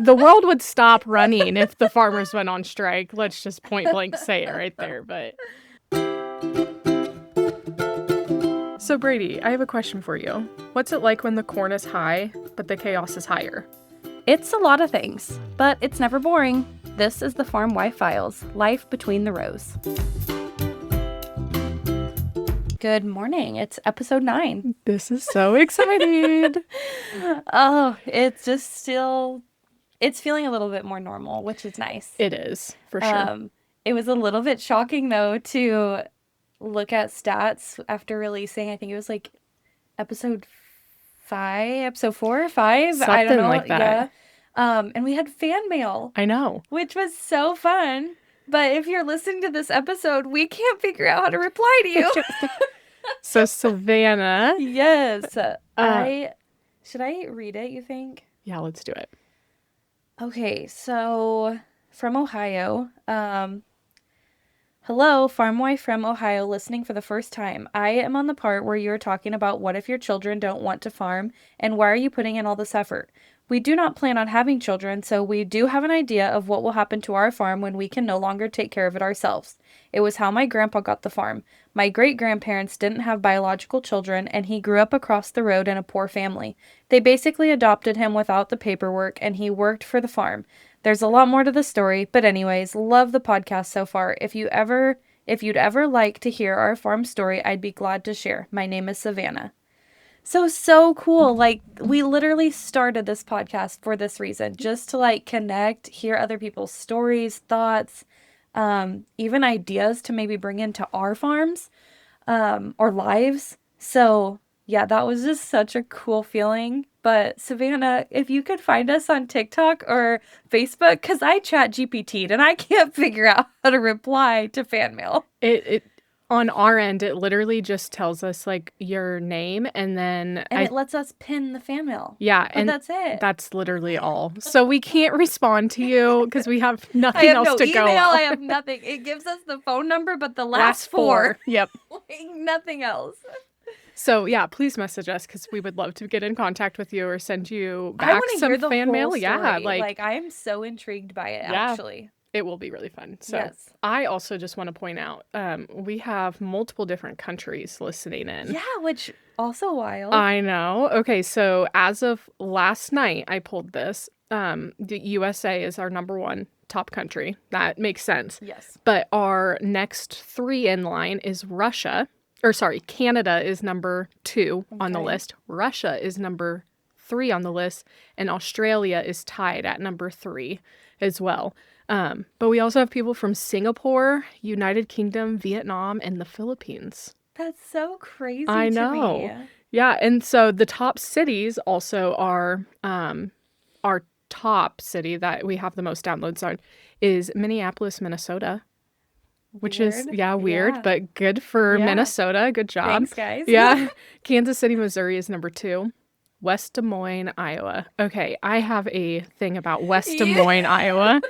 The world would stop running if the farmers went on strike. Let's just point blank say it right there. But so Brady, I have a question for you. What's it like when the corn is high, but the chaos is higher? It's a lot of things, but it's never boring. This is the Farm Wife Files, life between the rows. Good morning. It's episode 9. This is so exciting. Oh, it's just still, it's feeling a little bit more normal, which is nice. It is, for sure. It was a little bit shocking, though, to look at stats after releasing, I think it was like episode 4 or 5. Something I don't know. like that. Yeah. And we had fan mail. I know. Which was so fun. But if you're listening to this episode, we can't figure out how to reply to you. So Savannah. Yes. Should I read it, you think? Yeah, let's do it. Okay, so from Ohio. Hello, farm wife from Ohio listening for the first time. I am on the part where you're talking about what if your children don't want to farm and why are you putting in all this effort? We do not plan on having children, so we do have an idea of what will happen to our farm when we can no longer take care of it ourselves. It was how my grandpa got the farm. My great-grandparents didn't have biological children, and he grew up across the road in a poor family. They basically adopted him without the paperwork, and he worked for the farm. There's a lot more to the story, but anyways, love the podcast so far. If you'd ever like to hear our farm story, I'd be glad to share. My name is Savannah. So cool. Like, we literally started this podcast for this reason, just to like connect, hear other people's stories, thoughts, even ideas to maybe bring into our farms, or lives. So yeah, that was just such a cool feeling. But Savannah, if you could find us on TikTok or Facebook, because I chat GPT'd and I can't figure out how to reply to fan mail. It on our end, it literally just tells us like your name and then it lets us pin the fan mail. Yeah, but and that's it. That's literally all. So we can't respond to you because we have nothing else to go. I have nothing. It gives us the phone number, but the last four. Yep. Like nothing else. So yeah, please message us because we would love to get in contact with you or send you back some hear the fan mail. Story. Yeah, like I am so intrigued by it. Yeah. Actually. It will be really fun. So yes. I also just want to point out, we have multiple different countries listening in. Yeah, which also wild. I know. Okay, so as of last night, I pulled this. The USA is our number 1 top country. That makes sense. Yes. But our next 3 in line is Canada is number 2 on the list. Russia is number 3 on the list. And Australia is tied at number 3 as well. But we also have people from Singapore, United Kingdom, Vietnam, and the Philippines. That's so crazy. I know. To me. Yeah, and so the top cities also are our top city that we have the most downloads on is Minneapolis, Minnesota. Which is weird, but good for Minnesota. Good job. Thanks, guys. Yeah. Kansas City, Missouri is number 2. West Des Moines, Iowa. Okay, I have a thing about West Des Moines, Iowa.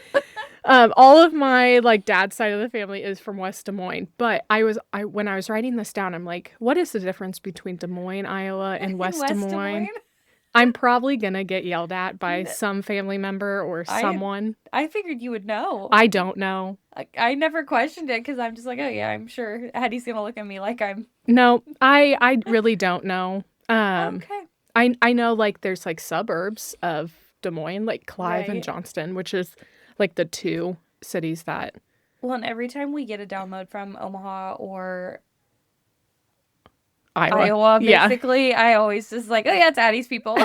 All of my like dad's side of the family is from West Des Moines, but when I was writing this down, I'm like, what is the difference between Des Moines, Iowa, and West Des Moines? I'm probably gonna get yelled at by some family member or someone. I figured you would know. I don't know. I never questioned it because I'm just like, oh yeah, I'm sure Hattie's gonna look at me like I'm. No, I really don't know. Okay. I know like there's like suburbs of Des Moines, like Clive and Johnston, which is like the 2 cities that. Well, and every time we get a download from Omaha or Iowa basically, I always just like, oh yeah, it's Addie's people.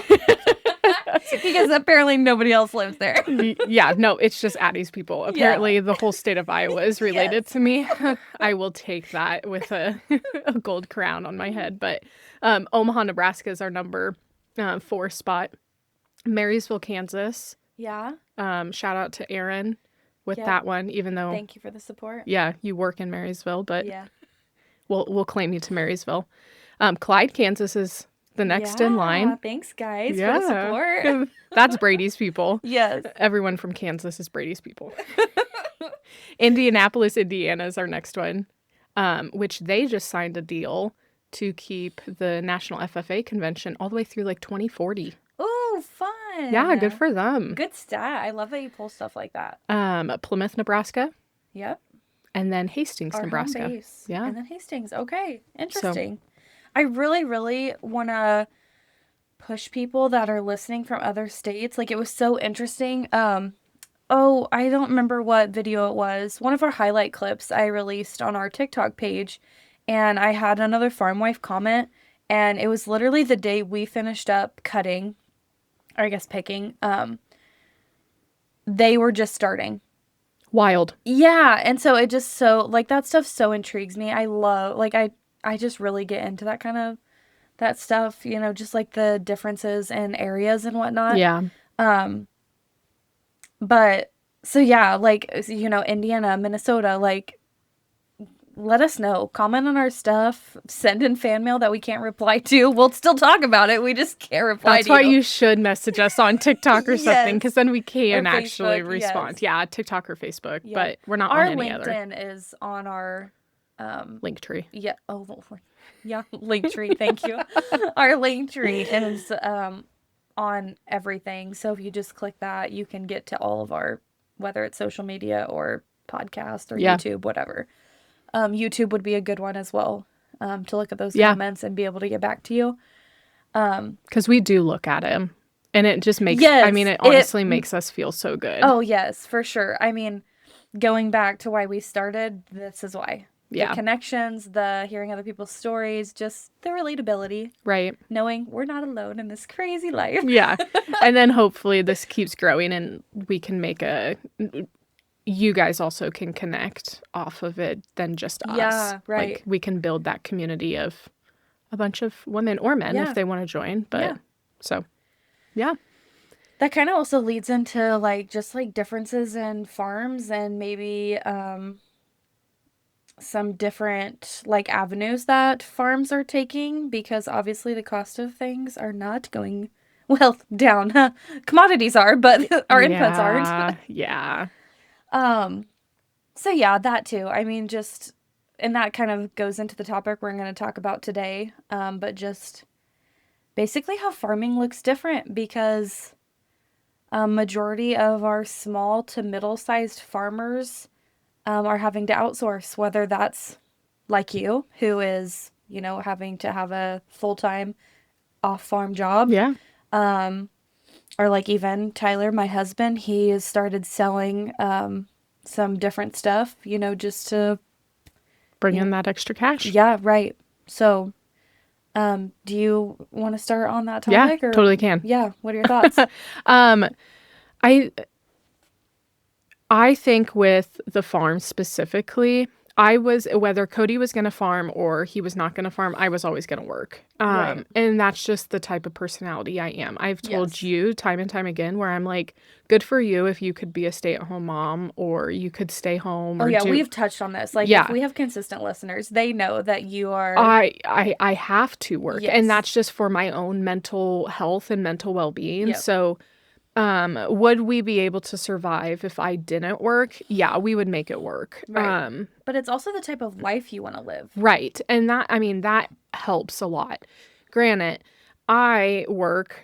Because apparently nobody else lives there. Yeah, no, it's just Addie's people. Apparently the whole state of Iowa is related to me. I will take that with a gold crown on my head. But Omaha, Nebraska is our number 4 spot. Marysville, Kansas. Yeah. Shout out to Aaron with that one, even though. Thank you for the support. Yeah, you work in Marysville, but yeah, we'll claim you to Marysville. Clyde, Kansas is the next in line. Thanks, guys, for the support. That's Brady's people. Yes. Everyone from Kansas is Brady's people. Indianapolis, Indiana is our next one, which they just signed a deal to keep the National FFA convention all the way through like 2040. Ooh, fun. Yeah, good for them. Good stat. I love that you pull stuff like that. Plymouth, Nebraska, Yep. and then Hastings, Our Nebraska. home base. Yeah. And then Hastings. Okay. So, Interesting. I really, really want to push people that are listening from other states. Like, it was so interesting. Oh, I don't remember what video it was. One of our highlight clips I released on our TikTok page, and I had another farm wife comment, and it was literally the day we finished up cutting, or I guess picking. They were just starting. wild. Yeah, and so it just so like that stuff so intrigues me. I love like I just really get into that kind of that stuff, you know, just like the differences in areas and whatnot. Yeah. But so yeah, like you know, Indiana, Minnesota, like let us know. Comment on our stuff. Send in fan mail that we can't reply to. We'll still talk about it. We just can't reply That's to why you. you should message us on TikTok or something, Yes. because then we can Or actually Facebook, respond. yes. Yeah, TikTok or Facebook, Yeah. but we're not Our on any other LinkedIn is on our link tree. yeah, oh yeah, link tree, thank you. Our link tree is on everything. So if you just click that, you can get to all of our, whether it's social media or podcast or Yeah. YouTube, whatever. YouTube would be a good one as well, to look at those Yeah. comments and be able to get back to you. Because we do look at him, and it just makes, Yes, I mean, it honestly makes us feel so good. Oh, yes, for sure. I mean, going back to why we started, this is why. Yeah. The connections, the hearing other people's stories, just the relatability. Right. Knowing we're not alone in this crazy life. Yeah. And then hopefully this keeps growing and we can make you guys also can connect off of it than just us. Yeah, right. Like we can build that community of a bunch of women or men Yeah. if they want to join. But Yeah. so, yeah. That kind of also leads into like just like differences in farms and maybe some different like avenues that farms are taking, because obviously the cost of things are not going well down. Commodities are, but our inputs aren't. Yeah. So yeah, that too. I mean, just, and that kind of goes into the topic we're going to talk about today. But just basically how farming looks different, because a majority of our small to middle-sized farmers are having to outsource, whether that's like you, who is, you know, having to have a full-time off-farm job. Yeah. Or like even Tyler, my husband, he has started selling some different stuff, you know, just to Bring in that extra cash. Yeah, right. So, do you want to start on that Yeah, topic? totally can. Yeah. What are your thoughts? I think with the farm specifically, whether Cody was going to farm or he was not going to farm, I was always going to work. Right. And that's just the type of personality I am. I've told Yes. you time and time again where I'm like, good for you if you could be a stay-at-home mom or you could stay home. Oh or yeah, we've touched on this. Like, Yeah. if we have consistent listeners, they know that you are. I have to work. Yes. And that's just for my own mental health and mental well-being. Yep. So would we be able to survive if I didn't work? Yeah, we would make it work. Right. But it's also the type of life you want to live. Right. And that, I mean, that helps a lot. Granted, I work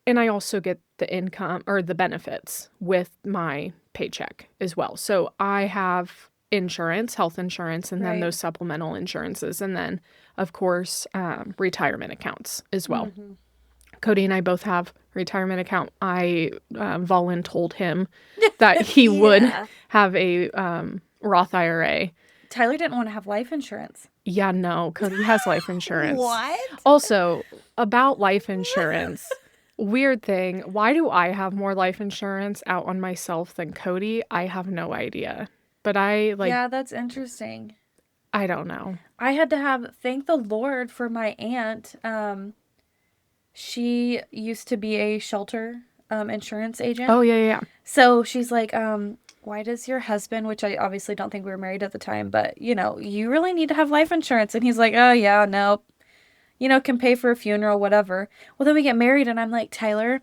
and I also get the income or the benefits with my paycheck as well. So I have insurance, health insurance, and then Right. those supplemental insurances. And then, of course, retirement accounts as well. Mm-hmm. Cody and I both have retirement account. I voluntold him that he would Yeah. have a Roth IRA. Tyler didn't want to have life insurance. Yeah, no, Cody has life insurance. What? Also, about life insurance, weird thing. Why do I have more life insurance out on myself than Cody? I have no idea. But Yeah, that's interesting. I don't know. I had to thank the Lord for my aunt. She used to be a shelter insurance agent. Oh, yeah. So she's like, why does your husband, which I obviously don't think we were married at the time, but, you know, you really need to have life insurance. And he's like, oh, yeah, no, you know, can pay for a funeral, whatever. Well, then we get married and I'm like, Tyler,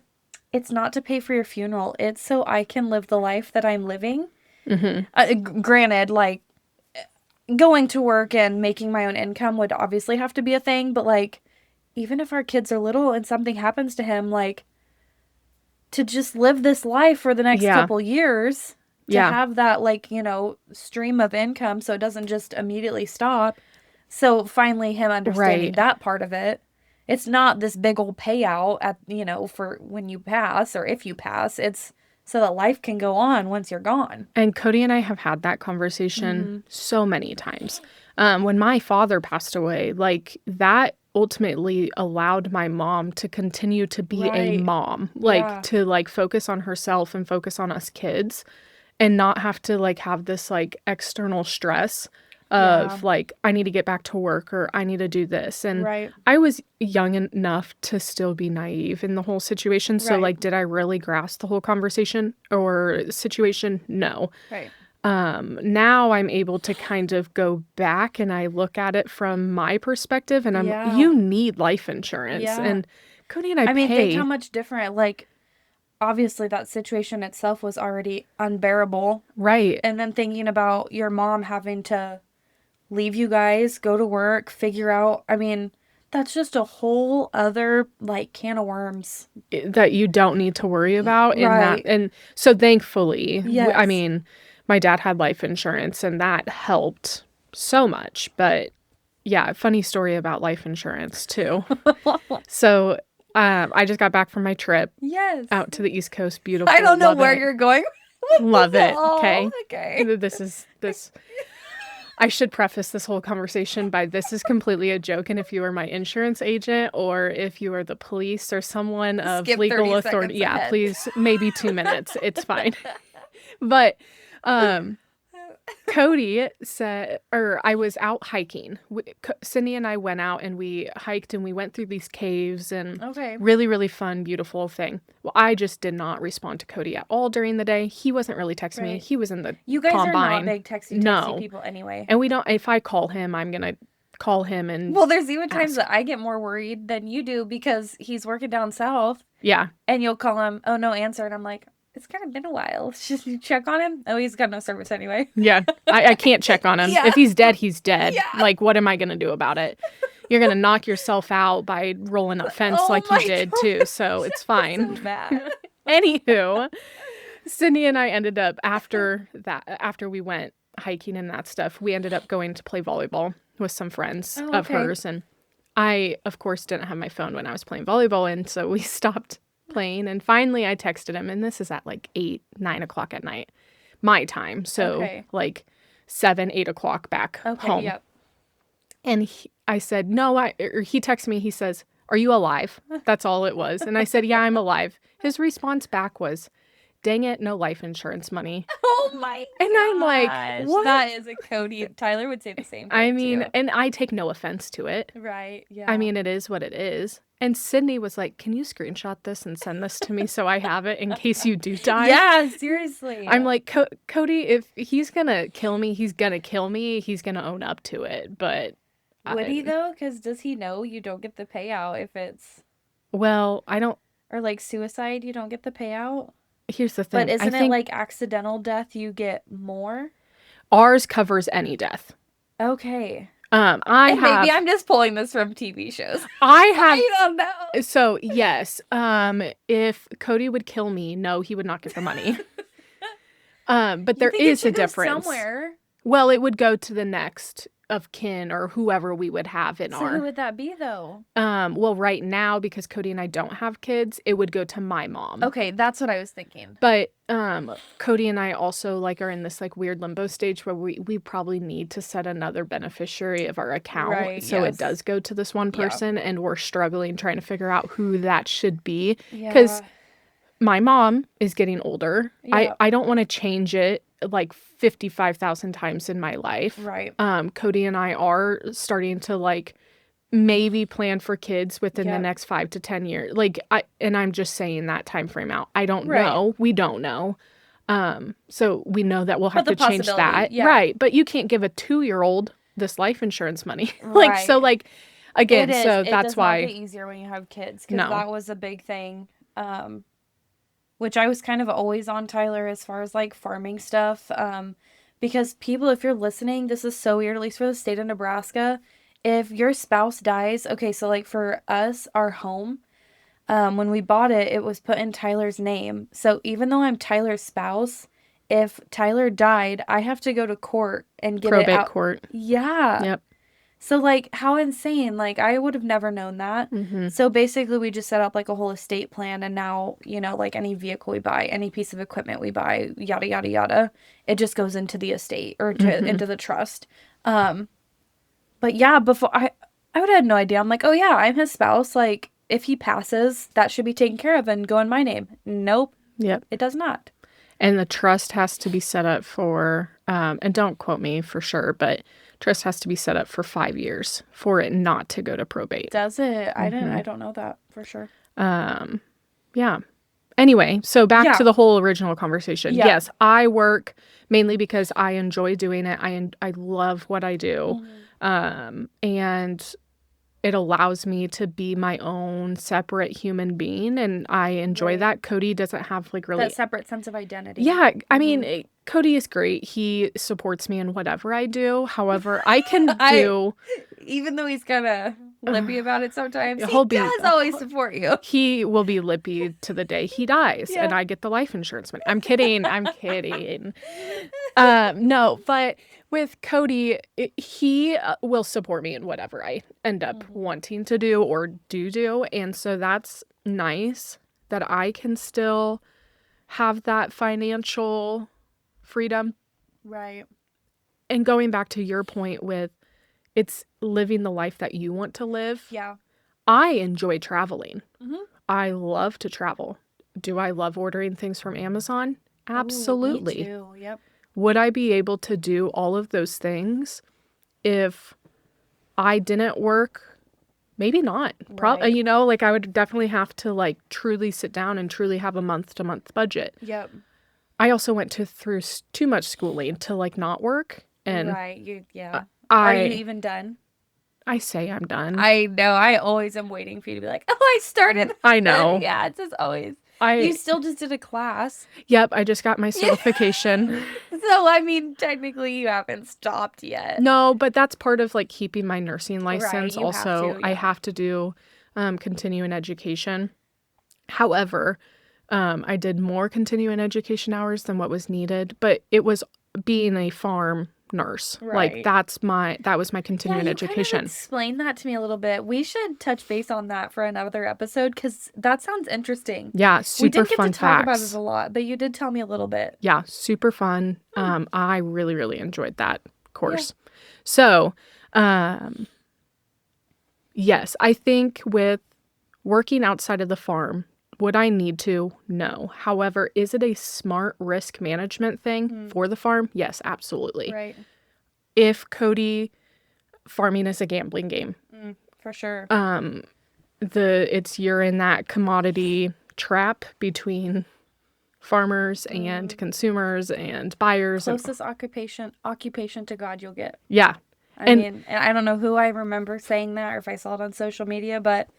it's not to pay for your funeral. It's so I can live the life that I'm living. Mm-hmm. Granted, like, going to work and making my own income would obviously have to be a thing, but like, even if our kids are little and something happens to him, like, to just live this life for the next Yeah. couple years, to Yeah. have that, like, stream of income so it doesn't just immediately stop. So finally him understanding Right. that part of it. It's not this big old payout for when you pass or if you pass. It's so that life can go on once you're gone. And Cody and I have had that conversation so many times. When my father passed away, like that ultimately allowed my mom to continue to be a Right. mom, like Yeah. to like focus on herself and focus on us kids and not have to like have this like external stress Yeah. of like, I need to get back to work or I need to do this. And Right. I was young enough to still be naive in the whole situation. So, Right. like, did I really grasp the whole conversation or situation? No. Right. Now I'm able to kind of go back and I look at it from my perspective and Yeah. you need life insurance. Yeah. And Cody and I I mean, think how pay. much different, like, obviously that situation itself was already unbearable. Right. And then thinking about your mom having to leave you guys, go to work, figure out, I mean, that's just a whole other, like, can of worms. That you don't need to worry about in that. Right. And so thankfully, I Yes. mean, my dad had life insurance and that helped so much. But yeah, funny story about life insurance too. So I just got back from my trip Yes. out to the East Coast. I Beautiful. don't know Love where it. you're going with Love this at it. all. Okay. Okay. This. I should preface this whole conversation by this is completely a joke. And if you are my insurance agent or if you are the police or someone of Skip legal 30 authority, seconds yeah, ahead. please, maybe 2 minutes. It's fine. But Cody said, or I was out hiking. Cindy and I went out and we hiked and we went through these caves and Okay. really, really fun, beautiful thing. Well, I just did not respond to Cody at all during the day. He wasn't really texting me. Right. He was in the You guys are not combine. big texty No. people anyway. And we don't, if I call him, I'm going to call him and Well, there's even times ask. that I get more worried than you do because he's working down south Yeah. and you'll call him, oh, no answer. And I'm like, it's kind of been a while. Should you check on him? Oh, he's got no service anyway. Yeah. I can't check on him. Yeah. If he's dead, he's dead. Yeah. Like, what am I going to do about it? You're going to knock yourself out by rolling up fence Oh like you my did God. too. So it's fine. So bad. Anywho, Cindy and I ended up after we went hiking and that stuff, we ended up going to play volleyball with some friends Oh, of okay. hers. And I, of course, didn't have my phone when I was playing volleyball. And so we stopped playing. And finally I texted him. And this is at like 8, 9 o'clock at night, my time. So Okay. like 7, 8 o'clock back Okay, home. yep. And I said, no, or he texted me. He says, are you alive? That's all it was. And I said, yeah, I'm alive. His response back was, dang it, no life insurance money. Oh my And I'm like, gosh. what? That is a Cody. Tyler would say the same thing. I mean, too. and I take no offense to it. Right. Yeah. I mean, it is what it is. And Sydney was like, can you screenshot this and send this to me so I have it in case you do die? yeah, seriously. I'm like, Cody, if he's going to kill me, he's going to kill me. He's going to own up to it. But would he though? Because does he know you don't get the payout if it's, well, I don't. or like suicide, you don't get the payout? Here's the thing. But isn't I it think like accidental death you get more? ours covers any death. Okay. I And have. maybe I'm just pulling this from TV shows. I have. I don't know. So yes, if Cody would kill me, no, he would not get the money. But there You think it is a should go difference. somewhere. Well, it would go to the next of kin or whoever we would have in So our. who would that be though? Well, right now because Cody and I don't have kids, it would go to my mom. Okay, that's what I was thinking. But Cody and I also like are in this like weird limbo stage where we probably need to set another beneficiary of our account Right, so yes. it does go to this one Yeah. person and we're struggling trying to figure out who that should be because Yeah. my mom is getting older. Yeah. I don't want to change it like 55,000 times in my life. Right. Cody and I are starting to like maybe plan for kids within the Yep. next 5 to 10 years. Like I'm just saying that time frame out. I don't Right. know. We don't know. So we know that we'll have But to the change that. possibility, yeah. Right. But you can't give a 2-year-old this life insurance money. Like, so Right. like, again, It is. so It that's does why. not get easier when you have kids because No. that was a big thing. Which I was kind of always on Tyler as far as like farming stuff. Because people, if you're listening, this is so weird, at least for the state of Nebraska. If your spouse dies, okay, so like for us, our home, when we bought it, it was put in Tyler's name. So even though I'm Tyler's spouse, if Tyler died, I have to go to court and get it Probate out. court. Yeah. Yep. So, like, how insane. Like, I would have never known that. Mm-hmm. So, basically, we just set up, like, a whole estate plan. And now, you know, like, any vehicle we buy, any piece of equipment we buy, yada, yada, yada, it just goes into the estate or into the trust. But, yeah, before, I would have had no idea. I'm like, oh, yeah, I'm his spouse. Like, if he passes, that should be taken care of and go in my name. Nope. Yep. It does not. And the trust has to be set up for, and don't quote me for sure, but trust has to be set up for 5 years for it not to go to probate. Does it? I don't know that for sure. Yeah. Anyway, so back to the whole original conversation. Yeah. Yes, I work mainly because I enjoy doing it. I love what I do. And it allows me to be my own separate human being, and I enjoy that. Cody doesn't have like really that separate sense of identity. Yeah, I mean, Cody is great. He supports me in whatever I do. However, I can do even though he's kind of lippy about it sometimes, he He'll be- does always support you. he will be lippy to the day he dies, and I get the life insurance money. I'm kidding. I'm kidding. No, but with Cody, he will support me in whatever I end up wanting to do or do. And so that's nice that I can still have that financial freedom. Right. And going back to your point with it's living the life that you want to live. Yeah. I enjoy traveling. I love to travel. Do I love ordering things from Amazon? Absolutely. Me too. Yep. Would I be able to do all of those things if I didn't work? Maybe not. Right. You know, like I would definitely have to like truly sit down and truly have a month-to-month budget. Yep. I also went through too much schooling to like not work. And right. Are you even done? I say I'm done. I know. I always am waiting for you to be like, oh, I started. I know. Yeah, it's just always. I You still just did a class. Yep, I just got my certification. So, I mean, technically you haven't stopped yet. No, but that's part of like keeping my nursing license. you have Also, to, I yeah. have to do continuing education. However, I did more continuing education hours than what was needed, but it was being a farm nurse. Right. Like that was my continuing education. Kind of explain that to me a little bit. We should touch base on that for another episode because that sounds interesting. Yeah, We super didn't get fun to talk about facts. it a lot, but you did tell me a little bit. Yeah, super fun. I really, really enjoyed that course. So, yes, I think with working outside of the farm, would I need to? No. However, is it a smart risk management thing for the farm? Yes, absolutely. Right. If Cody, farming is a gambling game. For sure. You're in that commodity trap between farmers and consumers and buyers. Closest occupation to God you'll get. Yeah. I mean, and I don't know who I remember saying that or if I saw it on social media, but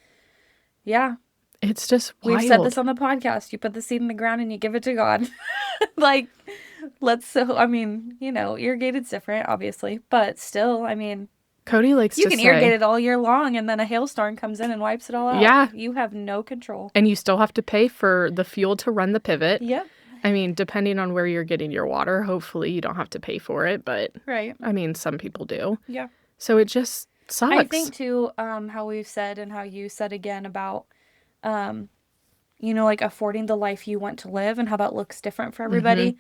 yeah. It's just wild. We've said this on the podcast. You put the seed in the ground and you give it to God. Like, I mean, you know, irrigated's different, obviously, but still, I mean, Cody likes you to can say, irrigate it all year long and then a hailstorm comes in and wipes it all out. Yeah. You have no control. and you still have to pay for the fuel to run the pivot. Yep. I mean, depending on where you're getting your water, hopefully you don't have to pay for it, but Right. I mean, some people do. Yeah. So it just sucks. I think too, how we've said and how you said again about, you know, like affording the life you want to live and how that looks different for everybody.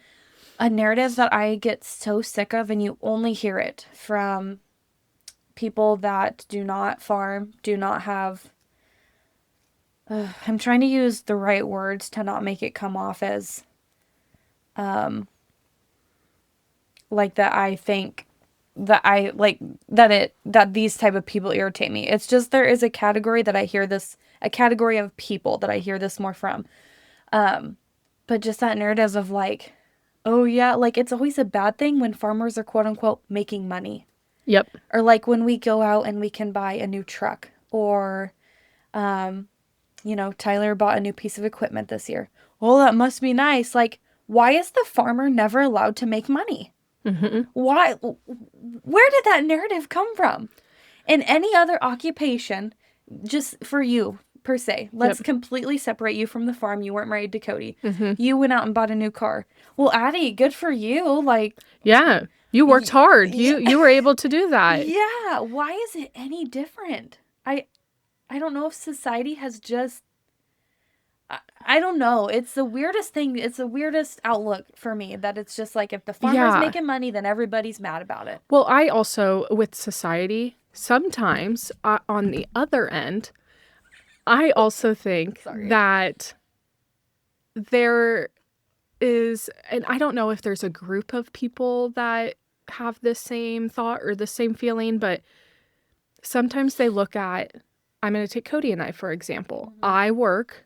A narrative that I get so sick of, and you only hear it from people that do not farm, do not have. I'm trying to use the right words to not make it come off as, like that. I think that I like that these type of people irritate me. It's just there is a category that I hear this, a category of people that I hear this more from. But just that narrative of like, oh yeah, like it's always a bad thing when farmers are quote unquote making money. Yep. Or like when we go out and we can buy a new truck or, you know, Tyler bought a new piece of equipment this year. Oh, that must be nice. Like, why is the farmer never allowed to make money? Why? Where did that narrative come from? In any other occupation, just for you, per se. Let's completely separate you from the farm. You weren't married to Cody. Mm-hmm. You went out and bought a new car. Well, Addie, good for you. Like, Yeah. You worked hard. You were able to do that. yeah. Why is it any different? I don't know if society has just, I don't know. It's the weirdest thing. It's the weirdest outlook for me that it's just like if the farmer's making money, then everybody's mad about it. Well, I also, with society, sometimes on the other end, I also think that there is, and I don't know if there's a group of people that have the same thought or the same feeling, but sometimes they look at, I'm going to take Cody and I, for example. Mm-hmm. I work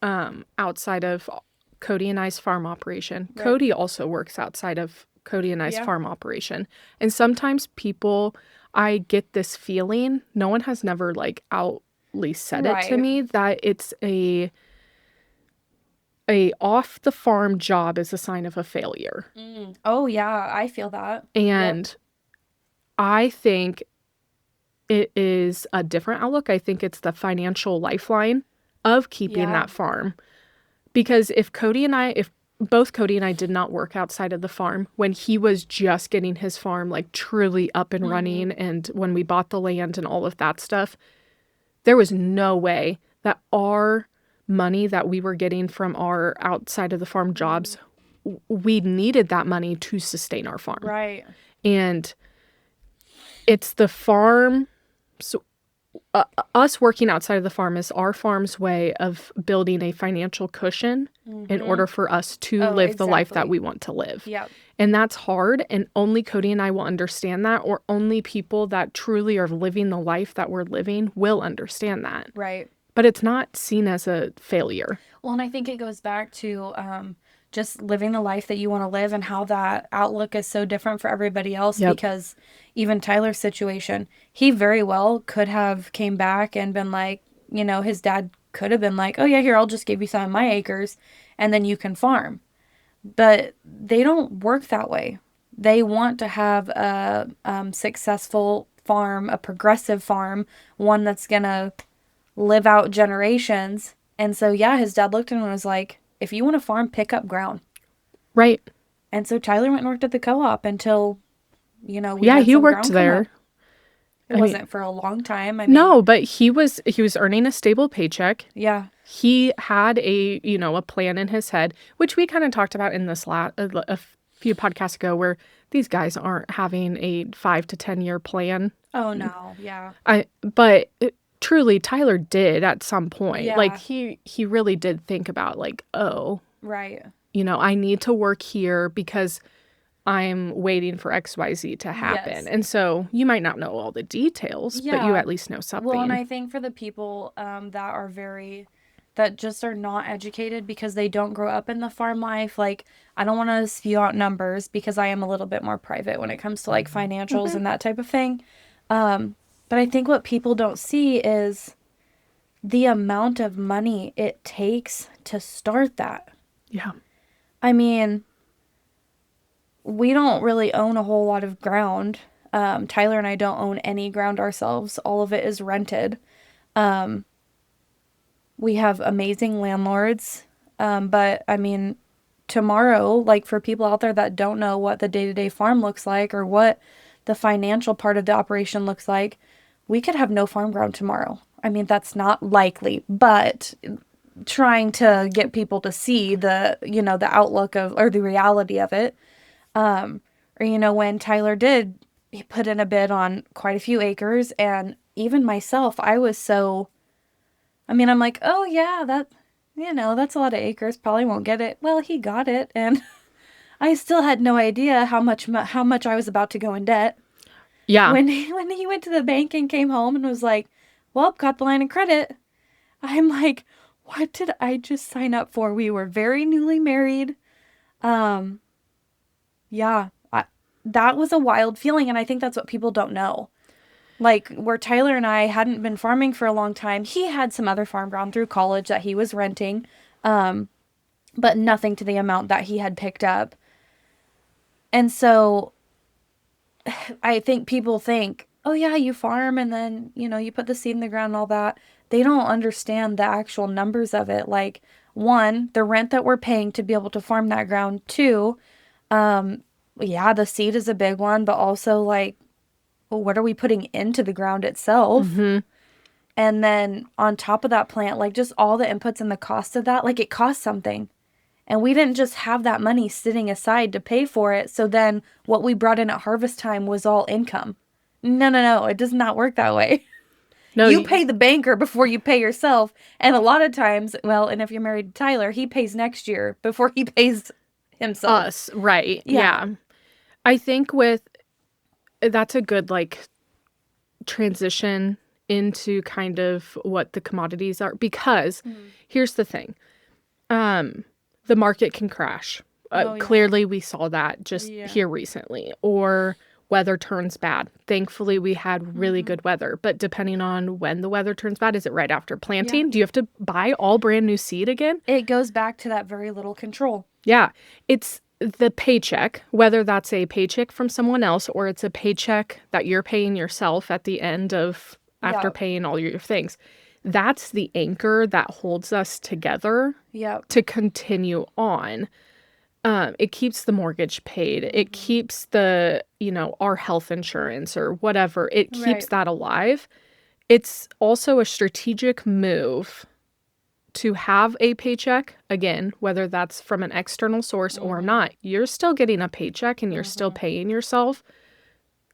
outside of Cody and I's farm operation. Right. Cody also works outside of Cody and I's farm operation. And sometimes people, I get this feeling, no one has never like outly said it to me, that it's a off the farm job is a sign of a failure. Oh yeah, I feel that. And I think it is a different outlook. I think it's the financial lifeline of keeping that farm. Because if both Cody and I did not work outside of the farm when he was just getting his farm like truly up and running, and when we bought the land and all of that stuff, there was no way that our money that we were getting from our outside of the farm jobs, we needed that money to sustain our farm. Right. And it's the farm. So us working outside of the farm is our farm's way of building a financial cushion in order for us to live the life that we want to live. Yep. And that's hard. And only Cody and I will understand that, or only people that truly are living the life that we're living will understand that. Right. But it's not seen as a failure. Well, and I think it goes back to just living the life that you want to live, and how that outlook is so different for everybody else. Because even Tyler's situation, he very well could have came back and been like, you know, his dad could have been like, oh yeah, here, I'll just give you some of my acres and then you can farm. But they don't work that way. They want to have a successful farm, a progressive farm, one that's going to live out generations. And so, yeah, his dad looked at him and was like, if you want to farm, pick up ground. Right. And so Tyler went and worked at the co-op until, you know, he worked there. It wasn't for a long time. No, but he was earning a stable paycheck. Yeah. He had a plan in his head, which we kind of talked about in this a few podcasts ago, where these guys aren't having a 5 to 10 year plan. Oh no. Yeah. Truly, Tyler did at some point. Yeah. Like, he really did think about, like, oh. Right. I need to work here because I'm waiting for XYZ to happen. Yes. And so you might not know all the details, but you at least know something. Well, and I think for the people that just are not educated because they don't grow up in the farm life, like, I don't want to spew out numbers because I am a little bit more private when it comes to, like, financials and that type of thing. But I think what people don't see is the amount of money it takes to start that. Yeah. I mean, we don't really own a whole lot of ground. Tyler and I don't own any ground ourselves. All of it is rented. We have amazing landlords. But I mean, tomorrow, like, for people out there that don't know what the day-to-day farm looks like or what the financial part of the operation looks like, we could have no farm ground tomorrow. I mean, that's not likely, but trying to get people to see the outlook of, or the reality of it. Or, when Tyler did, he put in a bid on quite a few acres, and even myself, I'm like, oh yeah, that's a lot of acres, probably won't get it. Well, he got it, and I still had no idea how much I was about to go in debt. Yeah. When he went to the bank and came home and was like, well, got the line of credit, I'm like, what did I just sign up for? We were very newly married. Yeah, that was a wild feeling, and I think that's what people don't know. Like, where Tyler and I hadn't been farming for a long time, he had some other farm ground through college that he was renting, but nothing to the amount that he had picked up. And so I think people think, oh yeah, you farm and then, you put the seed in the ground and all that. they don't understand the actual numbers of it. Like, one, the rent that we're paying to be able to farm that ground. Two, yeah, the seed is a big one, but also like, well, what are we putting into the ground itself? Mm-hmm. And then on top of that plant, like just all the inputs and the cost of that, like it costs something. And we didn't just have that money sitting aside to pay for it. So then what we brought in at harvest time was all income. No, no, no. It does not work that way. No, You pay the banker before you pay yourself. And a lot of times, well, and if you're married to Tyler, he pays next year before he pays himself. us, right. Yeah. Yeah. I think that's a good like transition into kind of what the commodities are, because here's the thing. The market can crash. Oh, yeah. Clearly we saw that just Yeah. here recently, or weather turns bad. Thankfully we had really good weather, but depending on when the weather turns bad, is it right after planting? Yeah. Do you have to buy all brand new seed again? It goes back to that very little control. Yeah. It's the paycheck, whether that's a paycheck from someone else or it's a paycheck that you're paying yourself at the end of after Yeah. paying all your things. That's the anchor that holds us together Yeah. to continue on. It keeps the mortgage paid. It keeps the, our health insurance or whatever. It keeps Right. that alive. It's also a strategic move to have a paycheck, again, whether that's from an external source or not. You're still getting a paycheck and you're still paying yourself.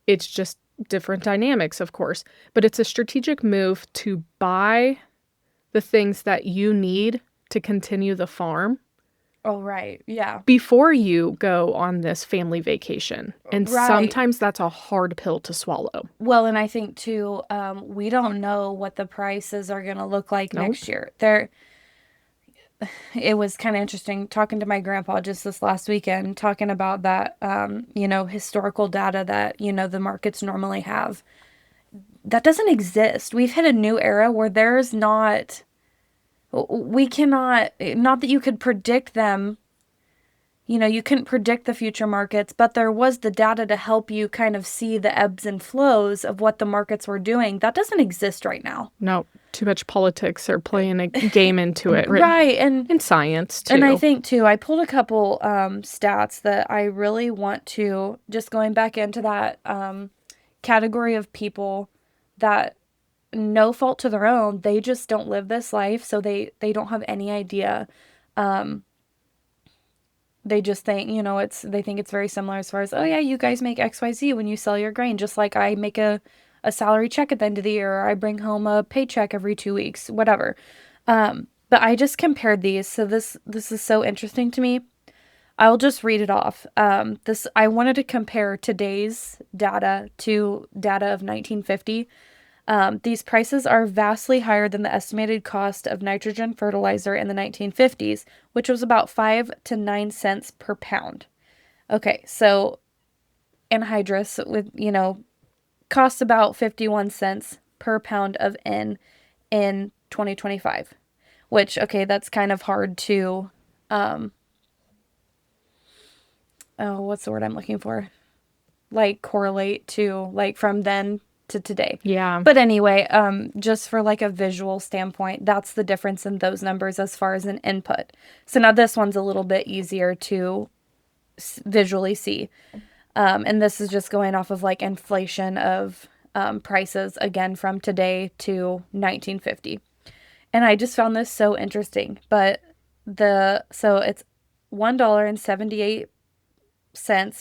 It's just different dynamics, of course. But it's a strategic move to buy the things that you need to continue the farm Oh, right. Yeah. before you go on this family vacation. And Right. sometimes that's a hard pill to swallow. Well, and I think too, we don't know what the prices are going to look like Nope. next year. It was kind of interesting talking to my grandpa just this last weekend, talking about that, historical data that, the markets normally have. That doesn't exist. We've hit a new era where we cannot, not that you could predict them. You couldn't predict the future markets, but there was the data to help you kind of see the ebbs and flows of what the markets were doing. That doesn't exist right now. No, too much politics are playing a game into it. Right. And science, too. And I think, too, I pulled a couple stats that I really want to, just going back into that category of people that, no fault to their own, they just don't live this life, so they don't have any idea. They just think, they think it's very similar as far as, oh, yeah, you guys make XYZ when you sell your grain, just like I make a salary check at the end of the year, or I bring home a paycheck every 2 weeks, whatever. But I just compared these, so this is so interesting to me. I'll just read it off. I wanted to compare today's data to data of 1950. These prices are vastly higher than the estimated cost of nitrogen fertilizer in the 1950s, which was about 5 to 9 cents per pound. Okay, so anhydrous costs about 51 cents per pound of N in 2025, which, okay, that's kind of hard to, what's the word I'm looking for? Like correlate to, like from then to today. Yeah. But anyway, just for like a visual standpoint, that's the difference in those numbers as far as an input. So now this one's a little bit easier to visually see. And this is just going off of like inflation of prices, again, from today to 1950. And I just found this so interesting. But so it's $1.78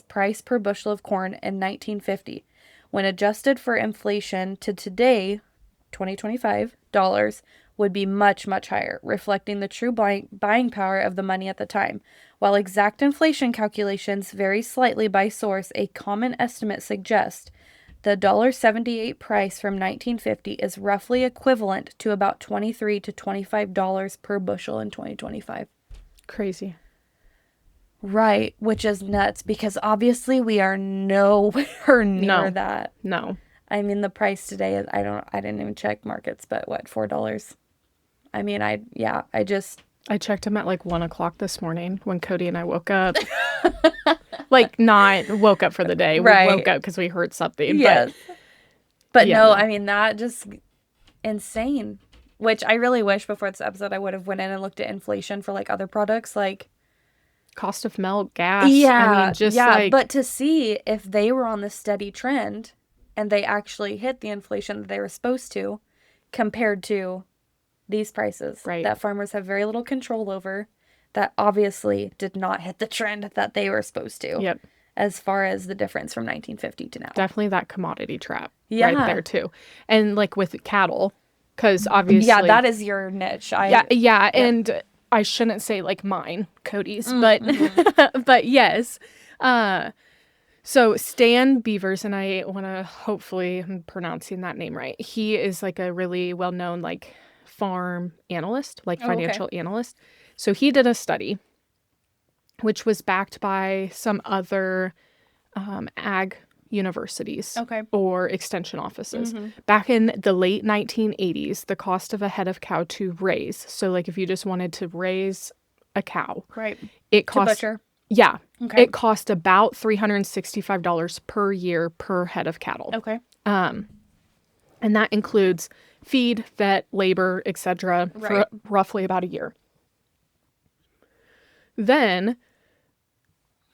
price per bushel of corn in 1950. When adjusted for inflation to today, 2025 dollars, would be much, much higher, reflecting the true buying power of the money at the time. While exact inflation calculations vary slightly by source, a common estimate suggests the $1.78 price from 1950 is roughly equivalent to about $23 to $25 per bushel in 2025. Crazy. Right, which is nuts because obviously we are nowhere near that. No. I mean, the price today is, I didn't even check markets, but what, $4? I mean, I checked them at like 1:00 this morning when Cody and I woke up. Like, not woke up for the day. Right. We woke up because we heard something. Yes. But yeah, no, no. I mean, that just insane. which I really wish before this episode I would have went in and looked at inflation for like other products like cost of milk, gas. I mean, just like, but to see if they were on the steady trend and they actually hit the inflation that they were supposed to compared to these prices Right. that farmers have very little control over that obviously did not hit the trend that they were supposed to. Yep. As far as the difference from 1950 to now. Definitely that commodity trap Yeah. right there too. And like with cattle, because obviously. Yeah, that is your niche. Yeah. And I shouldn't say like mine, Cody's, but but yes. So Stan Beavers, and I want to hopefully I'm pronouncing that name right. He is like a really well-known like farm analyst, like financial analyst. So he did a study which was backed by some other ag universities or extension offices. Back in the late 1980s, the cost of a head of cow to raise, so like if you just wanted to raise a cow, it cost, to butcher. Yeah, it cost about $365 per year per head of cattle. And that includes feed, vet, labor, etc. for roughly about a year. Then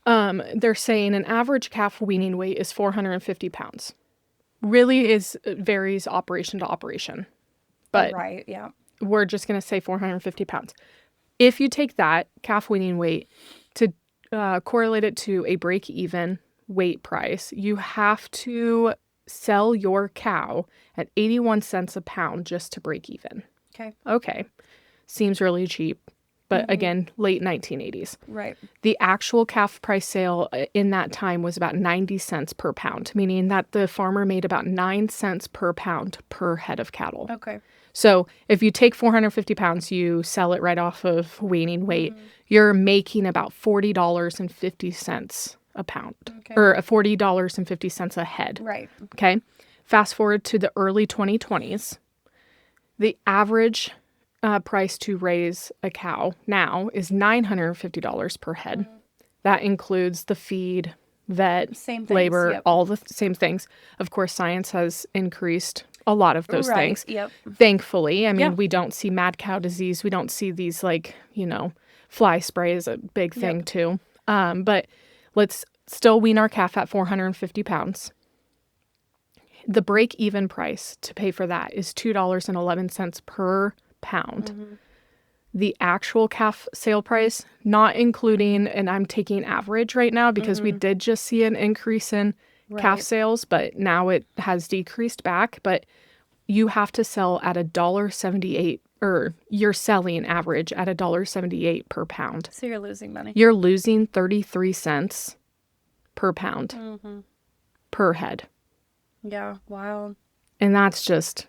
they're saying an average calf weaning weight is 450 pounds. Really varies operation to operation. But we're just going to say 450 pounds. If you take that calf weaning weight to correlate it to a break-even weight price, you have to sell your cow at 81 cents a pound just to break even. Okay. Seems really cheap. But again, late 1980s. The actual calf price sale in that time was about 90 cents per pound, meaning that the farmer made about 9 cents per pound per head of cattle. So if you take 450 pounds, you sell it right off of weaning weight, you're making about $40.50 a pound or $40.50 a head. Okay. Fast forward to the early 2020s. The average price to raise a cow now is $950 per head. That includes the feed, vet, labor, all the same things. Of course, science has increased a lot of those things. Thankfully. I mean, we don't see mad cow disease. We don't see these like, fly spray is a big thing too. But let's still wean our calf at 450 pounds. The break-even price to pay for that is $2.11 per pound. The actual calf sale price, not including, and I'm taking average right now because we did just see an increase in calf sales, but now it has decreased back. But you have to sell at $1.78, or you're selling average at $1.78 per pound. So you're losing money. You're losing 33 cents per pound per head. Yeah, wow. And that's just,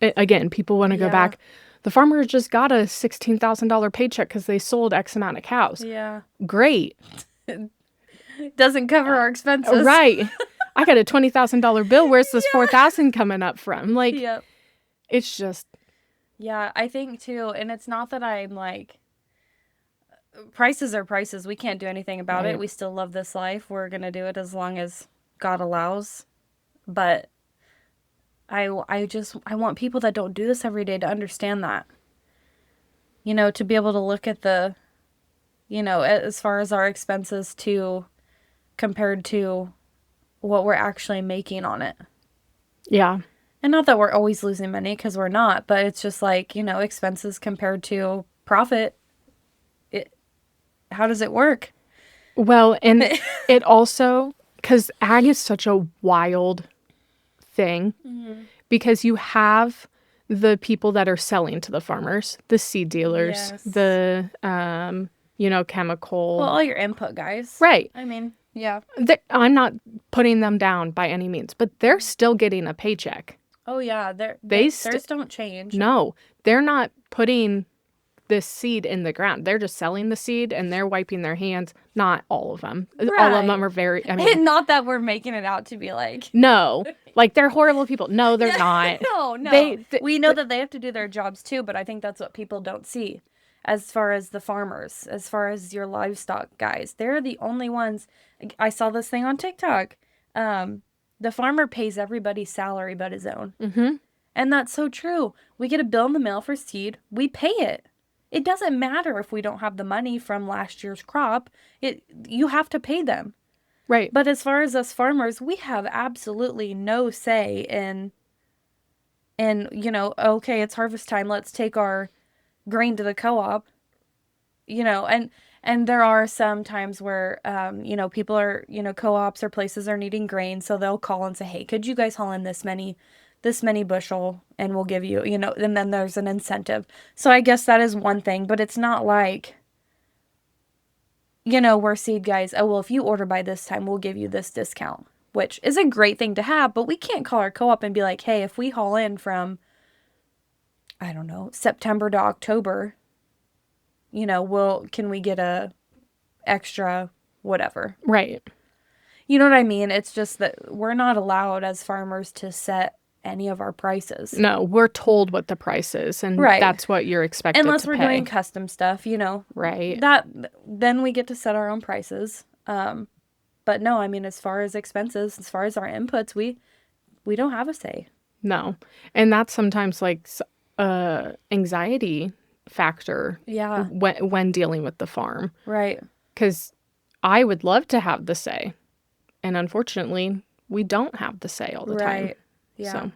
again, people want to go back. The farmer just got a $16,000 paycheck because they sold X amount of cows. Great. Doesn't cover our expenses. Right. I got a $20,000 bill. Where's this $4,000 coming up from? Like, it's just. Yeah, I think too. And it's not that I'm like, prices are prices. We can't do anything about it. We still love this life. We're going to do it as long as God allows. But I want people that don't do this every day to understand that. To be able to look at the, as far as our expenses compared to what we're actually making on it. Yeah. And not that we're always losing money, because we're not, but it's just like, expenses compared to profit. How does it work? Well, and it also, because ag is such a wild thing, because you have the people that are selling to the farmers, the seed dealers, the, chemical. Well, all your input guys. Right. I mean, yeah. I'm not putting them down by any means, but they're still getting a paycheck. Oh, yeah. Theirs don't change. No, they're not putting this seed in the ground. They're just selling the seed and they're wiping their hands. Not all of them. All of them are very, not that we're making it out to be like. No. Like, they're horrible people. No, they're not. No. We know that they have to do their jobs too, but I think that's what people don't see. As far as the farmers, as far as your livestock guys, they're the only ones. I saw this thing on TikTok. The farmer pays everybody's salary but his own. And that's so true. We get a bill in the mail for seed, we pay it. It doesn't matter if we don't have the money from last year's crop. You have to pay them. Right. But as far as us farmers, we have absolutely no say in, okay, it's harvest time, let's take our grain to the co-op. And there are some times where people are, co-ops or places are needing grain, so they'll call and say, hey, could you guys haul in this many bushel and we'll give you, and then there's an incentive. So I guess that is one thing, but it's not like, we're seed guys, oh, well, if you order by this time, we'll give you this discount, which is a great thing to have, but we can't call our co-op and be like, hey, if we haul in from, I don't know, September to October, can we get a extra whatever? Right. You know what I mean? It's just that we're not allowed as farmers to set any of our prices. No, we're told what the price is, and Right. that's what you're expected Unless to we're pay. doing custom stuff, Right. Then we get to set our own prices. But no, I mean, as far as expenses, as far as our inputs, we don't have a say. No. And that's sometimes like anxiety factor Yeah. when dealing with the farm. Right. Because I would love to have the say. And unfortunately, we don't have the say all the time. Right. Yeah. So.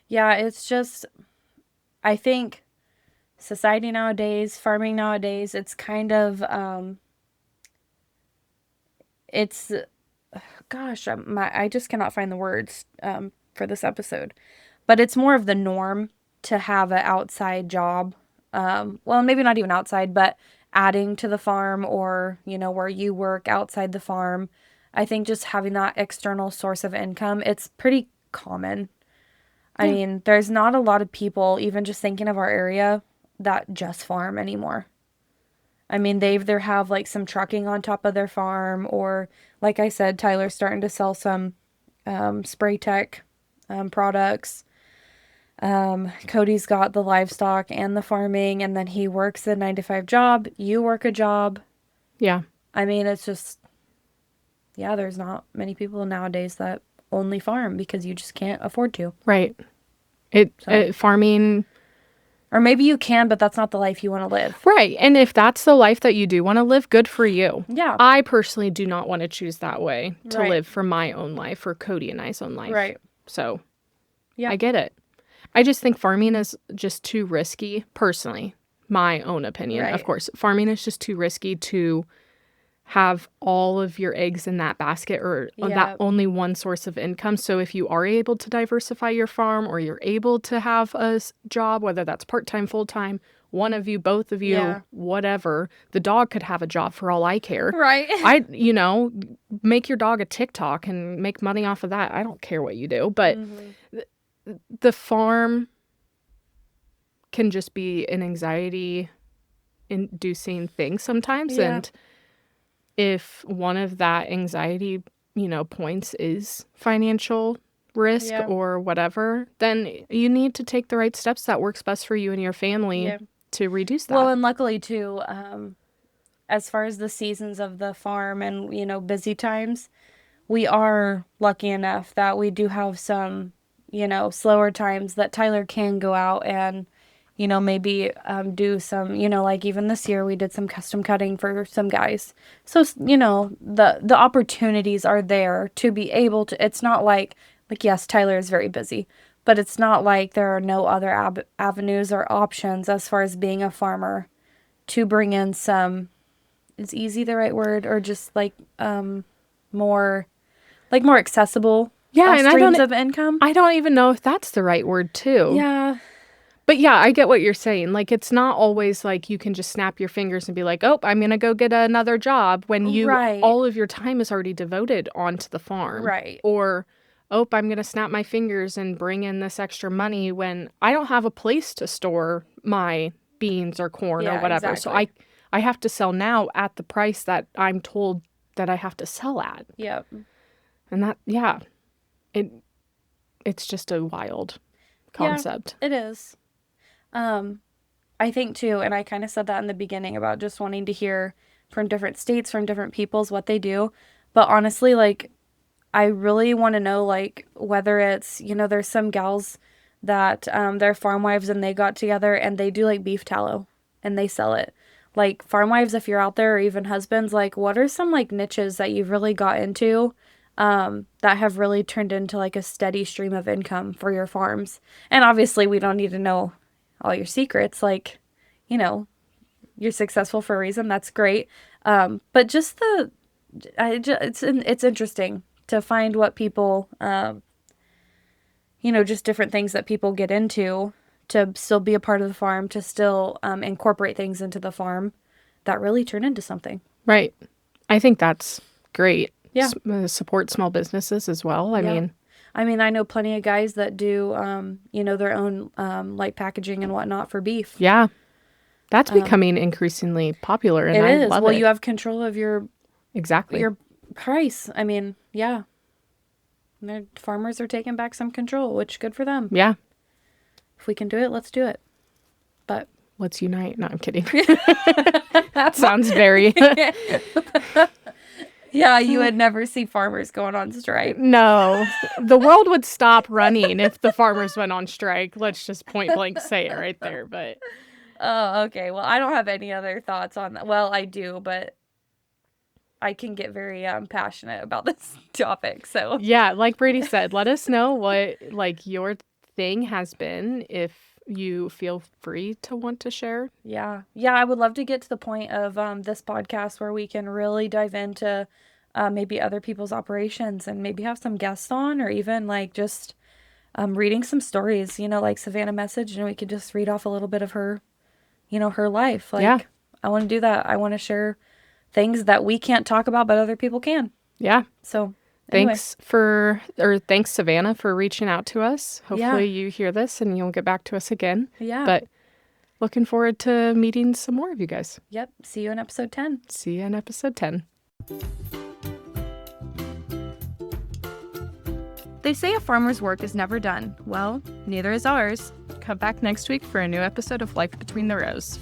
Yeah, it's just, I think society nowadays, farming nowadays, it's kind of, it's, gosh, I just cannot find the words for this episode. But it's more of the norm to have an outside job. Well, maybe not even outside, but adding to the farm or, where you work outside the farm. I think just having that external source of income, it's pretty common. I mean, there's not a lot of people, even just thinking of our area, that just farm anymore. I mean, they either have like some trucking on top of their farm, or like I said, Tyler's starting to sell some spray tech products. Cody's got the livestock and the farming, and then he works a 9-to-5 job. You work a job. Yeah. I mean, it's just, there's not many people nowadays that only farm because you just can't afford to. Right. Farming. Or maybe you can, but that's not the life you want to live. Right. And if that's the life that you do want to live, good for you. Yeah. I personally do not want to choose that way to Right. live for my own life, for Cody and I's own life. Right. So, Yeah. I get it. I just think farming is just too risky, personally. My own opinion, Right. of course. Farming is just too risky to have all of your eggs in that basket or that only one source of income. So if you are able to diversify your farm, or you're able to have a job, whether that's part-time, full-time, one of you, both of you, whatever, the dog could have a job for all I care. Right. Make your dog a TikTok and make money off of that. I don't care what you do, but the farm can just be an anxiety inducing thing sometimes. Yeah. And if one of that anxiety, points is financial risk or whatever, then you need to take the right steps that works best for you and your family to reduce that. Well, and luckily too, as far as the seasons of the farm and, busy times, we are lucky enough that we do have some, slower times that Tyler can go out and, maybe do some, like even this year we did some custom cutting for some guys. So, the opportunities are there to be able to, it's not like, yes, Tyler is very busy, but it's not like there are no other avenues or options as far as being a farmer to bring in some, is easy the right word, or just more accessible and streams of income. I don't even know if that's the right word too. Yeah. But yeah, I get what you're saying. Like, it's not always like you can just snap your fingers and be like, oh, I'm going to go get another job when all of your time is already devoted onto the farm. Right. Or, oh, I'm going to snap my fingers and bring in this extra money when I don't have a place to store my beans or corn or whatever. Exactly. So I have to sell now at the price that I'm told that I have to sell at. Yep. And that, it's just a wild concept. Yeah, it is. I think too, and I kind of said that in the beginning about just wanting to hear from different states, from different peoples, what they do. But honestly, I really want to know, whether it's, there's some gals that they're farm wives and they got together and they do like beef tallow and they sell it. Like farm wives, if you're out there, or even husbands, like what are some like niches that you've really got into that have really turned into like a steady stream of income for your farms? And obviously we don't need to know all your secrets. Like, you know, you're successful for a reason. That's great. But just it's interesting to find what people, just different things that people get into to still be a part of the farm, to still incorporate things into the farm that really turn into something. Right. I think that's great. Yeah. Support small businesses as well. I know plenty of guys that do, their own light packaging and whatnot for beef. Yeah. That's becoming increasingly popular, and I love it. Well, you have control of your price. Yeah. The farmers are taking back some control, which good for them. Yeah. If we can do it, let's do it. But let's unite. No, I'm kidding. That sounds very... Yeah, you would never see farmers going on strike. No. The world would stop running if the farmers went on strike. Let's just point blank say it right there. But oh, okay. Well, I don't have any other thoughts on that. Well, I do, but I can get very passionate about this topic. So yeah, like Brady said, let us know what like your thing has been, if you feel free to want to share. Yeah, I would love to get to the point of this podcast where we can really dive into maybe other people's operations and maybe have some guests on, or even like just reading some stories, like Savannah messaged, and we could just read off a little bit of her, her life. Like, yeah. I want to do that. I want to share things that we can't talk about, but other people can. Yeah. So anyway. Thanks Savannah for reaching out to us. Hopefully you hear this and you'll get back to us again. Yeah. But looking forward to meeting some more of you guys. Yep. See you in episode 10. See you in episode 10. They say a farmer's work is never done. Well, neither is ours. Come back next week for a new episode of Life Between the Rows.